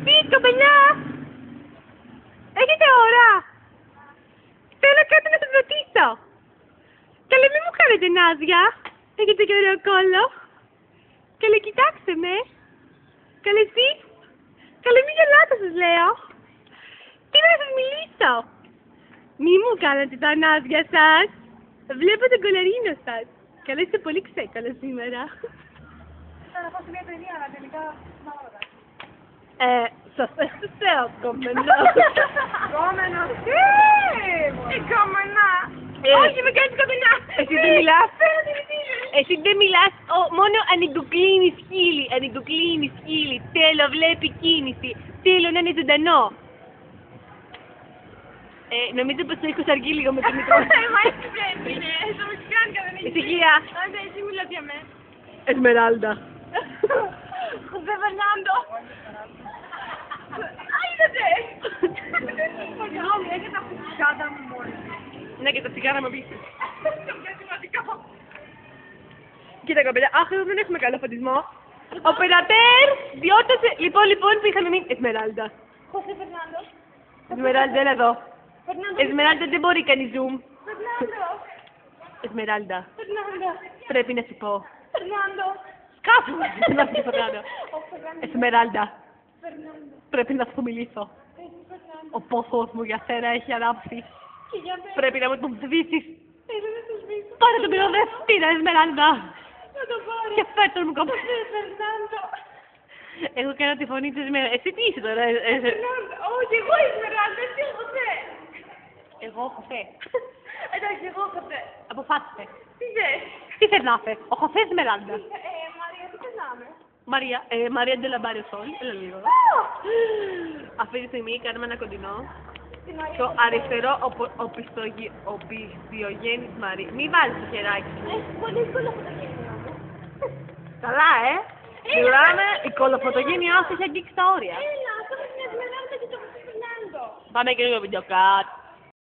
Εσείς, κοπελιά! Έχετε ώρα! Θέλω κάτι να σας ρωτήσω. Καλέ, μη μου κάνετε νάζια. Έχετε και ωραίο κόλλο. Καλέ, κοιτάξτε με. Καλέ, εσείς. Καλέ, μη γελάτε, σας λέω. Τι να σας μιλήσω. Μη μου κάνετε τα νάζια σας. Βλέπω τον κολαρίνο σας. Καλέ, είστε πολύ ξεκάλα σήμερα. Θα να πάω σε μια ταινία, αλλά τελικά μάλλον. Σας έστω κομμενό. Κόμενο. Κόμενά. Όχι, με κάνεις κομμενά. Εσύ δεν μιλάς. Εσύ δεν μιλάς. Μόνο ανοιγοκλίνεις χείλη. Ανοιγοκλίνεις χείλη. Θέλω, βλέπει κίνηση. Θέλω να είναι ζωντανό. Νομίζω πως το έχω σαργεί λίγο με το μικρό. Μα έτσι πρέπει, ναι. Στο Μεξικάνικα δεν έχει. Ησυχία. Άντε, εσύ μιλάς για μένα. Εσμεράλντα. Χωσέ Φερνάντο. Άιδατε. Συγγνώμη, έχετε τα φουσκάτα μου μόνοι. Ναι, και τα τσιγάρα μου πίσω. Είναι σημαντικό. Κοίτα κοπέλα, αχ, εδώ δεν έχουμε καλό φωτισμό. Ο Περατέρ διόρθωσε. Λοιπόν, που είχαμε μείνει. Εσμεράλντα. Χωσέ Φερνάντο. Εσμεράλντα, έλα εδώ. Φερνάντο. Εσμεράλντα δεν μπορεί κάνει zoom. Φερνάντο. Εσμεράλντα, Φερνάντο. πρέπει να σου πω. Φερνάντο. Σκάσου! Να σου πω Φερνάντο. Εσμεράλντα, Φερνάντο. πρέπει να σου μιλήσω. Ο πόθος μου για σένα έχει ανάψει. Και για μένα. Πρέπει να μου τον σβήσεις. Θέλω να το σβήσω. Πάρε τον πυροδευτήρα, Εσμεράλντα. Να το πάρω. Και φέρτον μου κοπέλα. Φερνάντο. Εγώ κάνω τη φωνή της Εσμεράλντα. Εσύ τι είσαι τώρα, Φερνάντο. Όχι, εγώ Εσμεράλντα, εσύ ο Χωσέ. Εγώ Χωσέ. Εντάξει, εγώ Χωσέ. Αποφάσισε. Τι θες. Τι θες να είσαι, ο Χωσέ Εσμεράλντα. Μαρία, τι θες να είμαι. Μαρία Ντελαμπάριο Σόλ, έλα λίγο. Αυτή τη στιγμή κάνουμε ένα κοντινό. Το αριστερό οπισθιογέννης Μαρία. Μη βάλεις το χεράκι σου. Έχει πολύ κολοφωτογένεια μου. Καλά, Μιλάμε, η κολοφωτογένειά σου έχει αγγίξει τα όρια. Έλα, αυτό είναι μια Εσμεράλντα και το Χωσέ Φερνάντο. Πάμε και λίγο βιντεοκάτ.